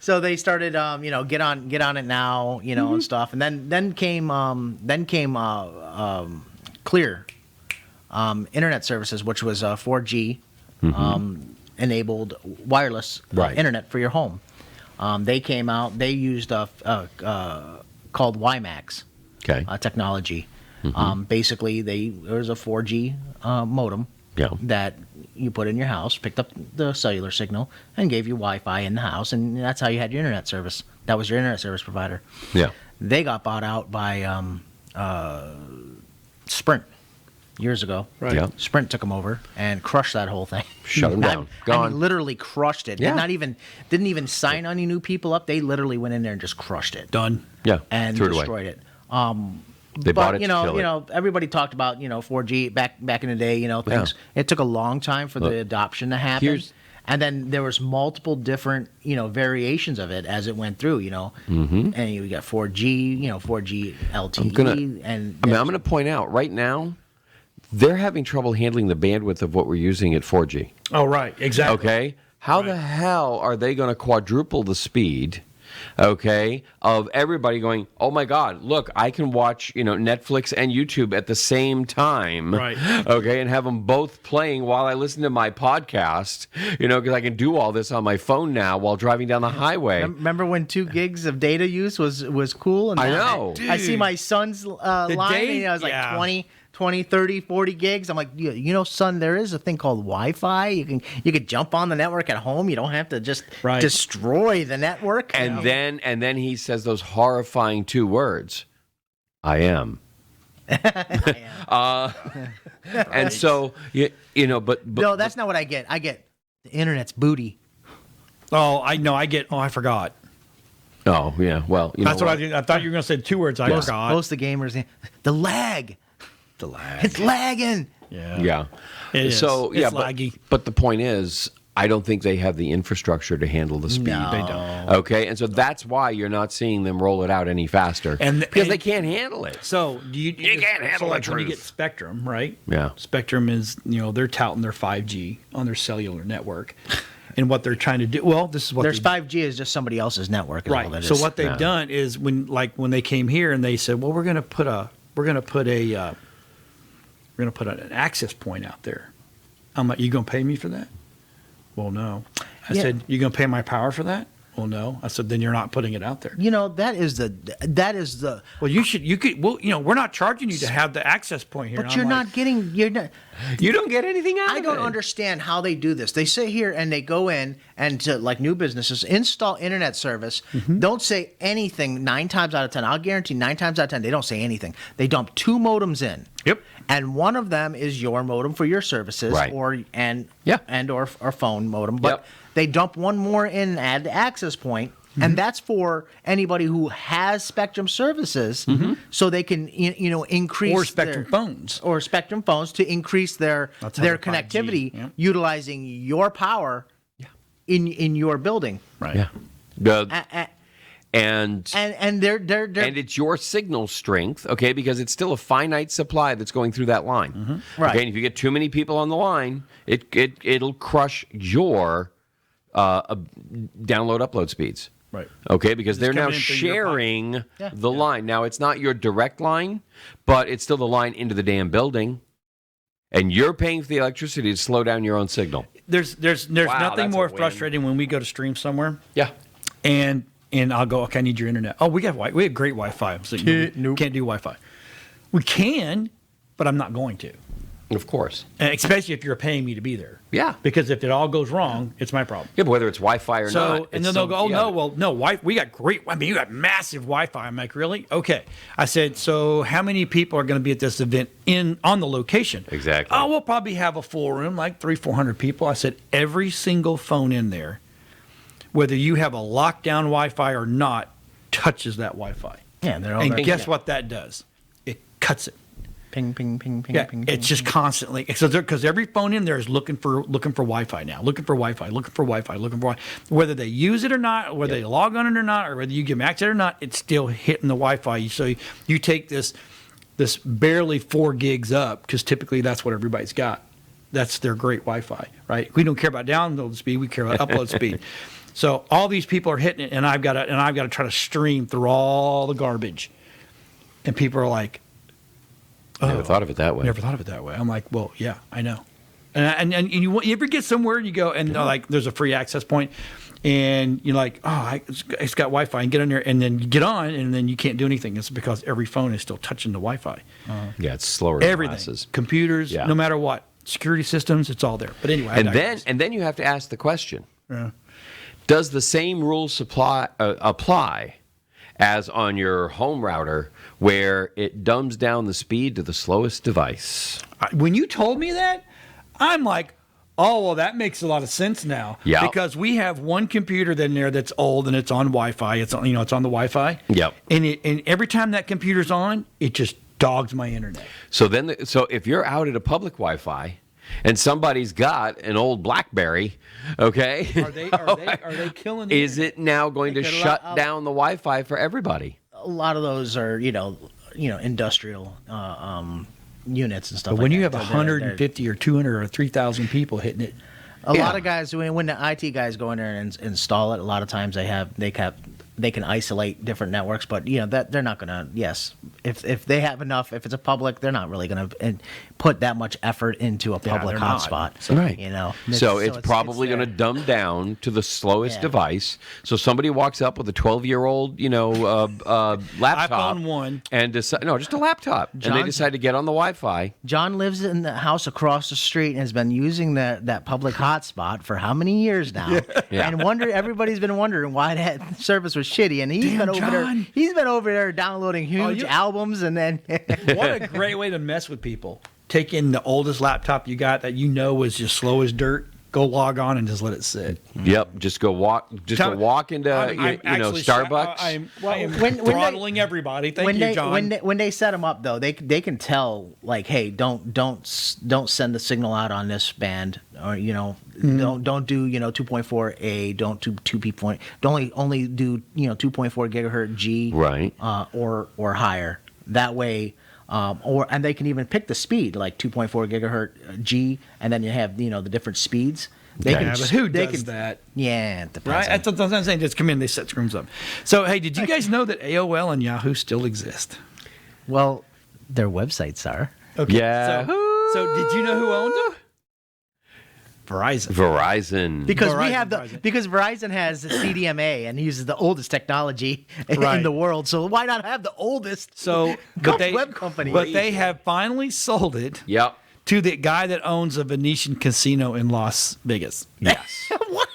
So they started, get on it now, and stuff, and then came Clear internet services, which was 4G enabled wireless Right. internet for your home. They came out. They used called WiMAX Okay. technology. Basically, there was a 4G modem Yeah. that you put in your house, picked up the cellular signal, and gave you Wi-Fi in the house, and that's how you had your internet service. That was your internet service provider. Yeah. They got bought out by Sprint years ago. Right. Yeah. Sprint took them over and crushed that whole thing. Shut 'em down. Gone. Literally crushed it. Yeah. Didn't even sign any new people up. They literally went in there and just crushed it. Done. Yeah. And Threw it away. destroyed it. They bought it to kill it. Everybody talked about 4G back in the day. Things. It took a long time for the adoption to happen. Here's- And then there was multiple different variations of it as it went through. And you got 4G, 4G LTE, I'm going to point out right now, they're having trouble handling the bandwidth of what we're using at 4G. Oh, right. Exactly. Okay? How the hell are they going to quadruple the speed, okay, of everybody going, oh my God, look, I can watch, Netflix and YouTube at the same time. Right. Okay, and have them both playing while I listen to my podcast, because I can do all this on my phone now while driving down the highway. Remember when 2 gigs of data use was cool? And I now know. I see my son's line, and I was like 20, 30, 40 gigs. I'm like, son, there is a thing called Wi-Fi. You could jump on the network at home. You don't have to just destroy the network. And then he says those horrifying 2 words, I am. And so, but no, that's not what I get. I get the internet's booty. Oh, I forgot. Oh, yeah. Well, That's what I did. I thought you were going to say 2 words. I forgot. Most of the gamers, the lag. The lag. It's lagging. Yeah. Yeah. It is. So, It's yeah, laggy. but the point is, I don't think they have the infrastructure to handle the speed. No. They don't. Okay, and so that's why you're not seeing them roll it out any faster, because they can't handle it. So you can't handle like the when you get truth. Spectrum, right? Yeah. Spectrum is they're touting their 5G on their cellular network, and what they're trying to do. Well, this is what Their they- 5G is just somebody else's network. Is all right. that So is. what they've done is when they came here and they said, well, we're going to put an access point out there. I'm like, you going to pay me for that? Well, no. I Yeah. said, you going to pay my power for that? Well, no. I said, then you're not putting it out there. That is the. Well, you could. Well, we're not charging you to have the access point here. But And I'm you're not. You don't get anything out of it. I don't understand how they do this. They sit here and they go in and to like new businesses install internet service. Don't say anything 9 times out of 10. I'll guarantee 9 times out of 10 they don't say anything. They dump 2 modems in. Yep. And one of them is your modem for your services, Right. or phone modem. But Yep. they dump one more in and add the access point. And that's for anybody who has Spectrum services, so they can increase Or Spectrum phones. to increase their That's how the 5G, connectivity, yeah. utilizing your power in your building. Right. Yeah. And they're and it's your signal strength, okay, because it's still a finite supply that's going through that line. Right. Okay, and if you get too many people on the line, it'll crush your download upload speeds. Right. Okay, because they're now coming in through your sharing the line. Now it's not your direct line, but it's still the line into the damn building, and you're paying for the electricity to slow down your own signal. There's Wow, nothing that's more a win. frustrating when we go to stream somewhere. Yeah. And I'll go, okay, I need your internet. Oh, we have great Wi-Fi. So Nope. can't do Wi-Fi. We can, but I'm not going to. Of course. And especially if you're paying me to be there. Yeah. Because if it all goes wrong, it's my problem. Yeah, but whether it's Wi-Fi or So, not. and it's then they'll still- go, oh, yeah. no, well, no, we got great, you got massive Wi-Fi. I'm like, really? Okay. I said, so how many people are going to be at this event on the location? Exactly. Oh, we'll probably have a full room, like 300-400 people. I said, every single phone in there, whether you have a lockdown Wi-Fi or not, touches that Wi-Fi. Yeah, they're all And there. guess what that does? It cuts it. Ping, ping, ping, ping, Yeah, ping. it's just constantly because every phone in there is looking for Wi-Fi now, looking for Wi-Fi. Whether they use it or not, whether they log on it or not, or whether you give them access or not, it's still hitting the Wi-Fi. So you take this barely 4 gigs up because typically that's what everybody's got. That's their great Wi-Fi, right? We don't care about download speed; we care about upload speed. So all these people are hitting it, and I've got to try to stream through all the garbage, and people are like. Never thought of it that way. Never thought of it that way. I'm like, well, yeah, I know. And you ever get somewhere and you go and like there's a free access point, and you're like, oh, it's got Wi-Fi, and get on there, and then you get on, and then you can't do anything. It's because every phone is still touching the Wi-Fi. Yeah, it's slower than Everything, glasses. computers, Yeah. no matter what, security systems, it's all there. But anyway, And then you have to ask the question: does the same rules apply as on your home router, where it dumbs down the speed to the slowest device? when you told me that, I'm like, oh, well, that makes a lot of sense now. Yeah. Because we have one computer in there that's old and it's on Wi-Fi. It's on, it's on the Wi-Fi. Yep. And every time that computer's on, it just dogs my internet. So so if you're out at a public Wi-Fi and somebody's got an old BlackBerry, okay, Are they killing the is it now going to shut down the Wi-Fi for everybody? A lot of those are, industrial units and stuff. But when like you that. have They're- 150 or 200 or 3,000 people hitting it, A lot of guys, when the IT guys go in there and install it, a lot of times they can isolate different networks, but that they're not gonna. Yes, if they have enough, if it's a public, they're not really gonna put that much effort into a public they're not. hotspot. Right. So it's it's probably going to dumb down to the slowest Yeah. device. So somebody walks up with a 12-year-old, laptop, iPhone 1. and just a laptop, and they John's- decide to get on the Wi-Fi. John lives in the house across the street and has been using that public hotspot for how many years now? Yeah. And everybody's been wondering why that service was shitty. And he's Damn, been over there. John. He's been over there downloading huge you- albums, and then What a great way to mess with people. Take in the oldest laptop you got that was just slow as dirt. Go log on and just let it sit. Yep, just go walk into actually Starbucks. I am when they- throttling everybody. Thank you, John. When they set them up though, they can tell like, hey, don't send the signal out on this band, or don't do 2.4A, don't do 2P don't only do 2.4 gigahertz G, Right. or higher. That way. And they can even pick the speed, like 2.4 gigahertz G, and then you have the different speeds. They Yeah, but who does can, that? Yeah, it depends Right? on- That's what I'm saying. Just come in, they set screens up. So, hey, did you guys know that AOL and Yahoo still exist? Well, their websites are. Okay. Yeah. So did you know who owns them? Verizon. Because Verizon. because Verizon has the CDMA and uses the oldest technology Right. in the world. So why not have the oldest So, web company? But they have finally sold it Yep. to the guy that owns a Venetian casino in Las Vegas. Yes. What?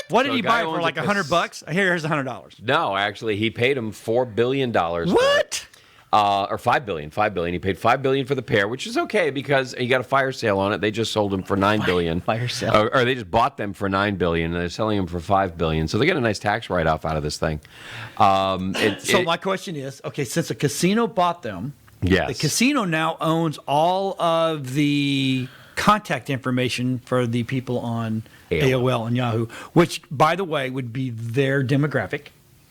What did So he a guy buy it for? owns Like a $100? Here's $100. No, actually, he paid him $4 billion. What? Or $5 billion. $5 billion. He paid $5 billion for the pair, which is okay because he got a fire sale on it. They just sold them for $9 billion. Fire sale. Or they just bought them for $9 billion, and they're selling them for $5 billion. So they get a nice tax write-off out of this thing. So my question is, okay, since a casino bought them, Yes. the casino now owns all of the contact information for the people on AOL and Yahoo, which, by the way, would be their demographic.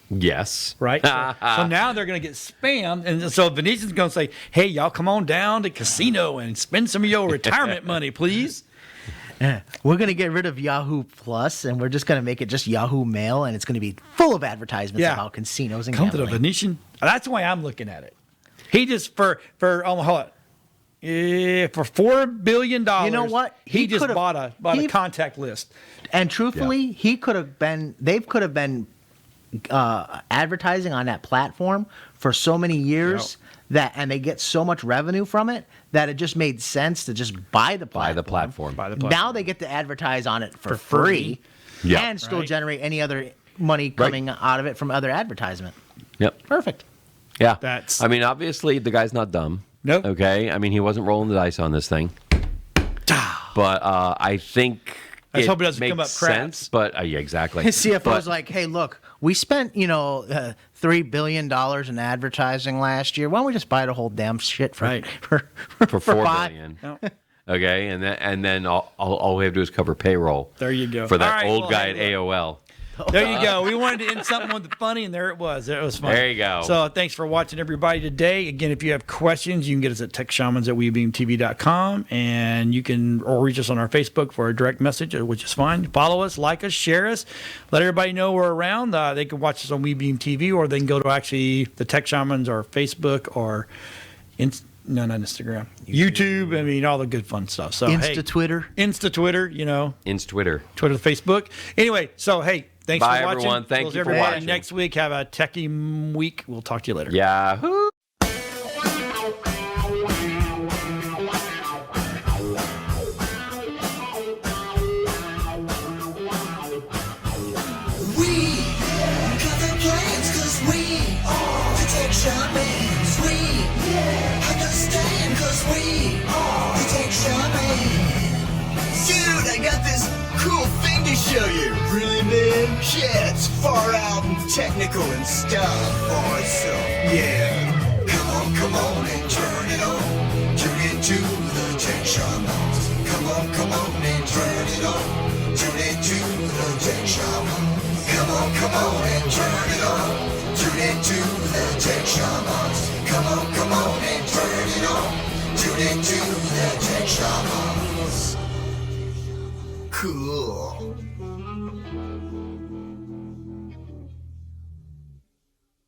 Yes. Right? So now they're going to get spammed. And so Venetian's going to say, hey, y'all come on down to casino and spend some of your retirement money, please. Yeah. We're going to get rid of Yahoo Plus, and we're just going to make it just Yahoo Mail, and it's going to be full of advertisements about casinos and come to gambling. the Venetian. That's the way I'm looking at it. He just, for $4 billion, You know what? He just could've- bought a contact list. And truthfully, they could have been advertising on that platform for so many years and they get so much revenue from it that it just made sense to just buy the platform. Now they get to advertise on it for free and still generate any other money coming out of it from other advertisement. Yep. Perfect. Yeah. That's- Obviously, the guy's not dumb. Nope. Okay. He wasn't rolling the dice on this thing. But I think Let's it hope it doesn't makes come up craps. sense. But yeah, exactly. His CFO's But- like, hey, look, we spent, $3 billion in advertising last year. Why don't we just buy the whole damn shit for for $4 $5 billion. Yep. Okay, and then all we have to do is cover payroll. There you go. For that All right, old well, guy at hey, AOL. There you go. We wanted to end something with the funny, and there it was. It was funny. There you go. So thanks for watching, everybody, today. Again, if you have questions, you can get us at techshamans@webeamtv.com, and you can reach us on our Facebook for a direct message, which is fine. Follow us, like us, share us. Let everybody know we're around. They can watch us on WeBeam TV, or they can go to actually the Tech Shamans or Facebook or not Instagram. YouTube. All the good fun stuff. So Twitter. Insta Twitter, Twitter. Twitter, Facebook. Anyway, so hey, thanks Bye, for watching. everyone. Thank We'll you for everybody watching. Next week, have a techie week. We'll talk to you later. Yahoo! We got the plans cause we are the Tech Shamans. We understand cause we are the Tech Shamans. Dude, I got this cool thing to show you. Really, man? Yeah, it's far out and technical and stuff. Alright, so, yeah. Come on and turn it on. Tune into the Tech Shamans. Come on and turn it on. Tune into the Tech Shamans. Come on and turn it on. Tune into the Tech Shamans. Come on and turn it on. Tune into the Tech Shamans. Cool.